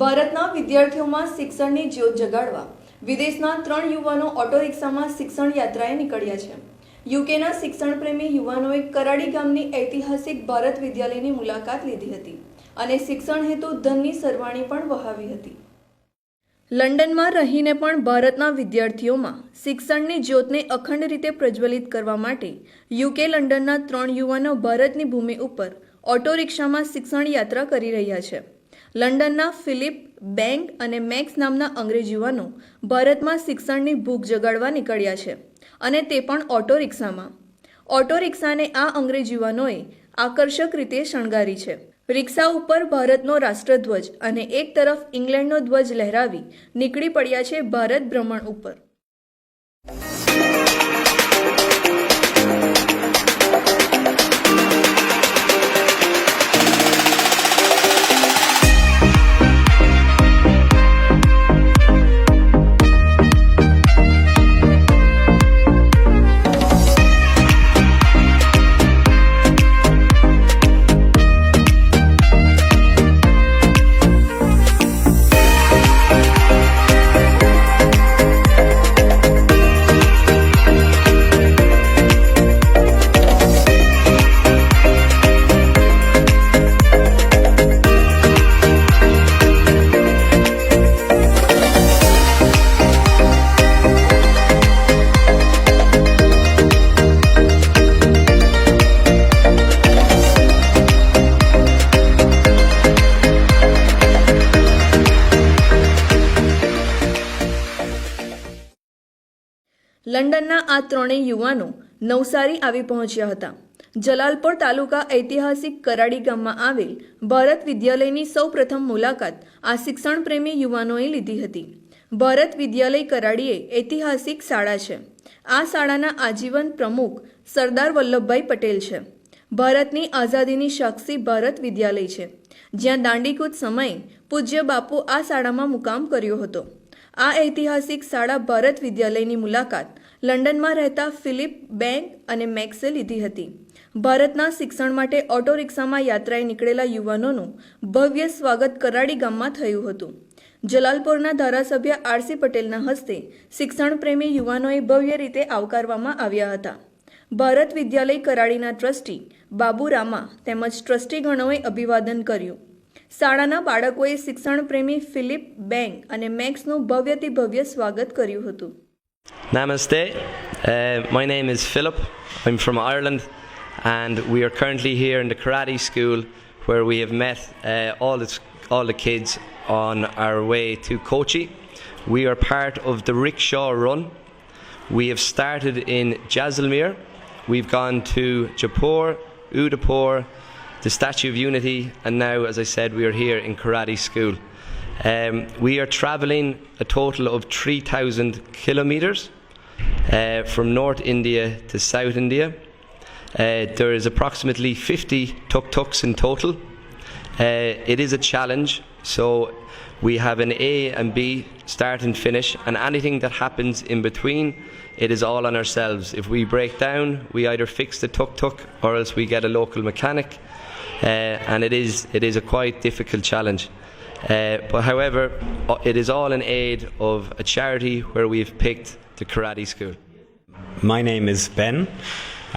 ભારતના વિદ્યાર્થીઓમાં શિક્ષણની જ્યોત જગાડવા વિદેશના 3 યુવાનો ઓટો રિક્ષામાં શિક્ષણ યાત્રાએ નીકળ્યા છે. યુકેના શિક્ષણ પ્રેમી યુવાનોએ કરાડી ગામની ઐતિહાસિક ભારત વિદ્યાલયની મુલાકાત લીધી હતી અને શિક્ષણ હેતુ ધનની સરવાણી પણ વહાવી હતી. લંડનમાં રહીને પણ ભારતના વિદ્યાર્થીઓમાં શિક્ષણની જ્યોતને અખંડ રીતે પ્રજ્વલિત કરવા માટે યુકે લંડનના 3 યુવાનો ભારતની ભૂમિ ઉપર ઓટો રિક્ષામાં શિક્ષણ યાત્રા કરી રહ્યા છે. લંડનના ફિલિપ, બેંગ અને મેક્સ નામના અંગ્રેજ યુવાનો ભારતમાં શિક્ષણની ભૂખ જગાડવા નીકળ્યા છે અને તે પણ ઓટો રિક્ષામાં. ઓટો રિક્ષાને આ અંગ્રેજ યુવાનોએ આકર્ષક રીતે શણગારી છે. રિક્ષા ઉપર ભારતનો રાષ્ટ્રધ્વજ અને એક તરફ ઇંગ્લેન્ડનો ધ્વજ લહેરાવી નીકળી પડ્યા છે ભારત ભ્રમણ ઉપર. લંડનના આ ત્રણેય યુવાનો નવસારી આવી પહોંચ્યા હતા. જલાલપોર તાલુકા ઐતિહાસિક કરાડી ગામમાં આવેલ ભારત વિદ્યાલયની સૌપ્રથમ મુલાકાત આ શિક્ષણ પ્રેમી યુવાનોએ લીધી હતી. ભારત વિદ્યાલય કરાડીએ ઐતિહાસિક શાળા છે. આ શાળાના આજીવન પ્રમુખ સરદાર વલ્લભભાઈ પટેલ છે. ભારતની આઝાદીની સાક્ષી ભારત વિદ્યાલય છે, જ્યાં દાંડીકૂચ સમયે પૂજ્ય બાપુ આ શાળામાં મુકામ કર્યો હતો. આ ઐતિહાસિક શાળા ભારત વિદ્યાલયની મુલાકાત લંડનમાં રહેતા ફિલિપ, બેંગ અને મેક્સે લીધી હતી. ભારતના શિક્ષણ માટે ઓટો રિક્ષામાં યાત્રાએ નીકળેલા યુવાનોનું ભવ્ય સ્વાગત કરાડી ગામમાં થયું હતું. જલાલપોરના ધારાસભ્ય આર.સી. પટેલના હસ્તે શિક્ષણ પ્રેમી યુવાનોએ ભવ્ય રીતે આવકારવામાં આવ્યા હતા. ભારત વિદ્યાલય કરાડીના ટ્રસ્ટી બાબુ રામા તેમજ ટ્રસ્ટીગણોએ અભિવાદન કર્યું. શાળાના બાળકોએ શિક્ષણ પ્રેમી ફિલિપ, બેંગ અને મેક્સનું ભવ્યથી ભવ્ય સ્વાગત કર્યું હતું. Namaste. My name is Philip. I'm from Ireland, and we are currently here in the karate school where we have met all the kids on our way to Kochi. We are part of the rickshaw run. We have started in Jaisalmer. We've gone to Jaipur, Udaipur, the Statue of Unity, and now, as I said, we are here in karate school. We are travelling a total of 3,000 kilometres from North India to South India. There is approximately 50 tuk-tuks in total. It is a challenge, so we have an A and B, start and finish, and anything that happens in between, it is all on ourselves. If we break down, we either fix the tuk-tuk or else we get a local mechanic, and it is a quite difficult challenge. But however, it is all in aid of a charity where we've picked the karate school. My name is Ben,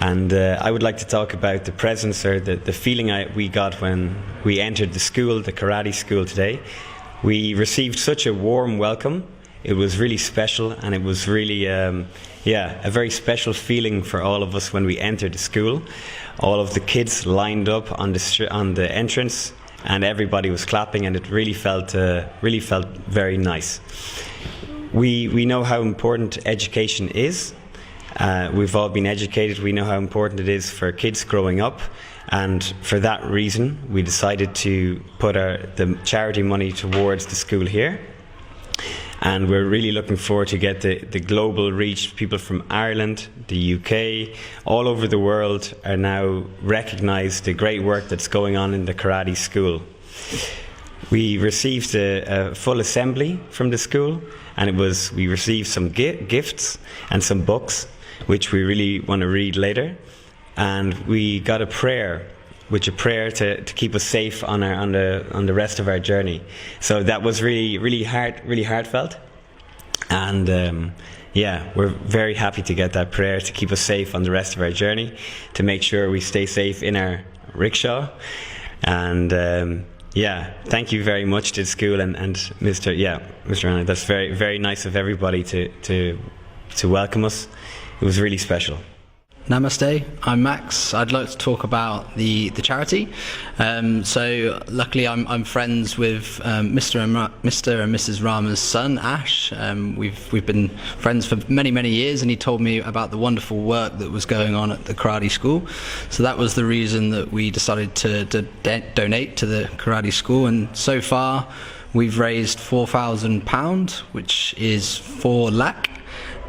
and I would like to talk about the presence or the feeling we got when we entered the school, the karate school today. We received such a warm welcome. It was really special, and it was really a very special feeling for all of us when we entered the school. All of the kids lined up on the entrance, and everybody was clapping, and it really felt very nice. We know how important education is. We've all been educated. We know how important it is for kids growing up, and for that reason we decided to put the charity money towards the school here. And we're really looking forward to get the global reach. People from Ireland, the UK, all over the world are now recognise the great work that's going on in the karate school. We received a full assembly from the school, and we received some gifts and some books, which we really want to read later. And we got a prayer with a prayer to keep us safe on the rest of our journey. So that was really heartfelt, and yeah, we're very happy to get that prayer to keep us safe on the rest of our journey, to make sure we stay safe in our rickshaw, and yeah, thank you very much to the school and Mr. Rana. That's very nice of everybody to welcome us. It was really special. Namaste, I'm Max. I'd like to talk about the charity. So luckily I'm friends with Mr. and Mrs. Rama's son, Ash. We've been friends for many years, and he told me about the wonderful work that was going on at the karate school. So that was the reason that we decided to donate to the karate school, and so far we've raised £4,000, which is 4 lakh.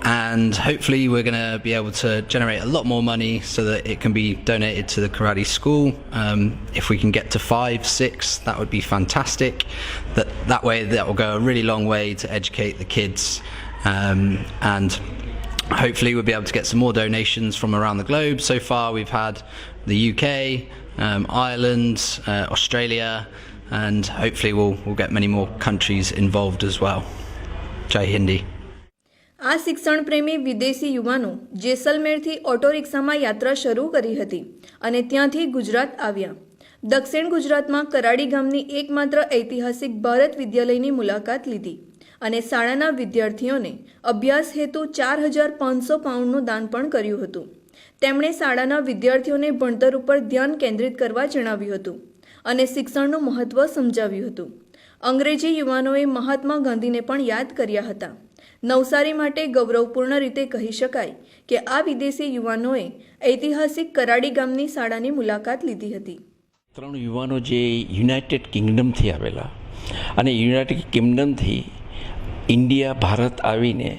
And hopefully we're going to be able to generate a lot more money so that it can be donated to the karate school. If we can get to 5, 6, that would be fantastic. That way that will go a really long way to educate the kids, and hopefully we'll be able to get some more donations from around the globe. So far we've had the UK, Ireland, Australia, and hopefully we'll get many more countries involved as well. Jai Hindi. આ શિક્ષણ પ્રેમી વિદેશી યુવાનો જેસલમેરથી auto રિક્ષામાં યાત્રા શરૂ કરી હતી અને ત્યાંથી ગુજરાત આવ્યા. દક્ષિણ ગુજરાતમાં કરાડી ગામની એકમાત્ર ઐતિહાસિક ભારત વિદ્યાલયની મુલાકાત લીધી અને શાળાના વિદ્યાર્થીઓને અભ્યાસ હેતુ 4,500 પાઉન્ડનું દાન પણ કર્યું હતું. તેમણે શાળાના વિદ્યાર્થીઓને ભણતર ઉપર ધ્યાન કેન્દ્રિત કરવા જણાવ્યું હતું અને શિક્ષણનું મહત્ત્વ સમજાવ્યું હતું. અંગ્રેજી યુવાનોએ મહાત્મા ગાંધીને પણ યાદ કર્યા હતા. નવસારી માટે ગૌરવપૂર્ણ રીતે કહી શકાય કે આ વિદેશી યુવાનોએ ઐતિહાસિક કરાડી ગામની શાળાની મુલાકાત લીધી હતી. 3 યુવાનો જે યુનાઇટેડ કિંગડમથી આવેલા અને યુનાઇટેડ કિંગડમથી ઇન્ડિયા ભારત આવીને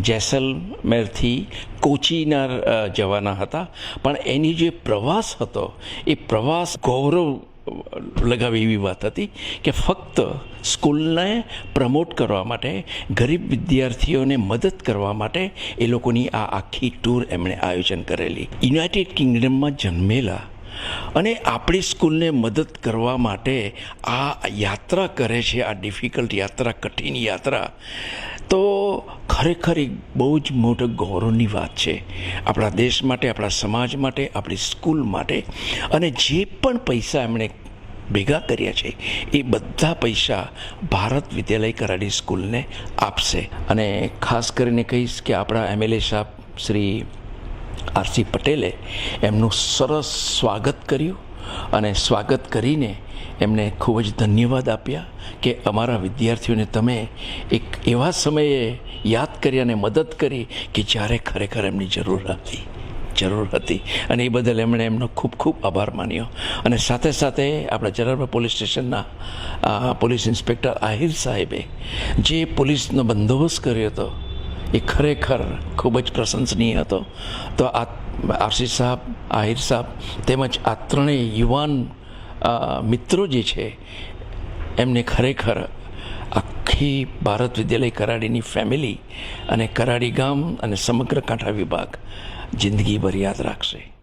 જેસલમેરથી કોચીના જવાના હતા, પણ એની જે પ્રવાસ હતો એ પ્રવાસ ગૌરવ લગાવી એવી વાત હતી કે ફક્ત સ્કૂલને પ્રમોટ કરવા માટે, ગરીબ વિદ્યાર્થીઓને મદદ કરવા માટે એ લોકોની આ આખી ટૂર એમણે આયોજન કરેલી. યુનાઇટેડ કિંગડમમાં જન્મેલા અને આપણી સ્કૂલને મદદ કરવા માટે આ યાત્રા કરે છે, આ ડિફિકલ્ટ યાત્રા, કઠિન યાત્રા, તો ખરેખર એક બહુ જ મોટો ગૌરવની વાત છે આપણા દેશ માટે, આપણા સમાજ માટે, આપણી સ્કૂલ માટે. અને જે પણ પૈસા એમણે ભેગા કર્યા છે એ બધા પૈસા ભારત વિદ્યાલય કરાડી સ્કૂલને આપશે. અને ખાસ કરીને કહીશ કે આપણા MLA સાહેબ શ્રી RC પટેલે એમનું સરસ સ્વાગત કર્યું, અને સ્વાગત કરીને એમને ખૂબ જ ધન્યવાદ આપ્યા કે અમારા વિદ્યાર્થીઓને તમે એક એવા સમયે યાદ કરી અને મદદ કરી કે જ્યારે ખરેખર એમની જરૂર હતી, અને એ બદલ એમણે એમનો ખૂબ આભાર માન્યો. અને સાથે સાથે આપણા જલાલપોર પોલીસ સ્ટેશનના પોલીસ ઇન્સ્પેક્ટર આહિર સાહેબે જે પોલીસનો બંદોબસ્ત કર્યો હતો એ ખરેખર ખૂબ જ પ્રશંસનીય હતો. તો આ RC સાહેબ, આહિર સાહેબ તેમજ આ ત્રણેય યુવાન મિત્રો જે છે એમને ખરેખર આખી ભારત વિદ્યાલય કરાડીની ફેમિલી અને કરાડી ગામ અને સમગ્ર કાંઠા વિભાગ જિંદગીભર યાદ રાખશે.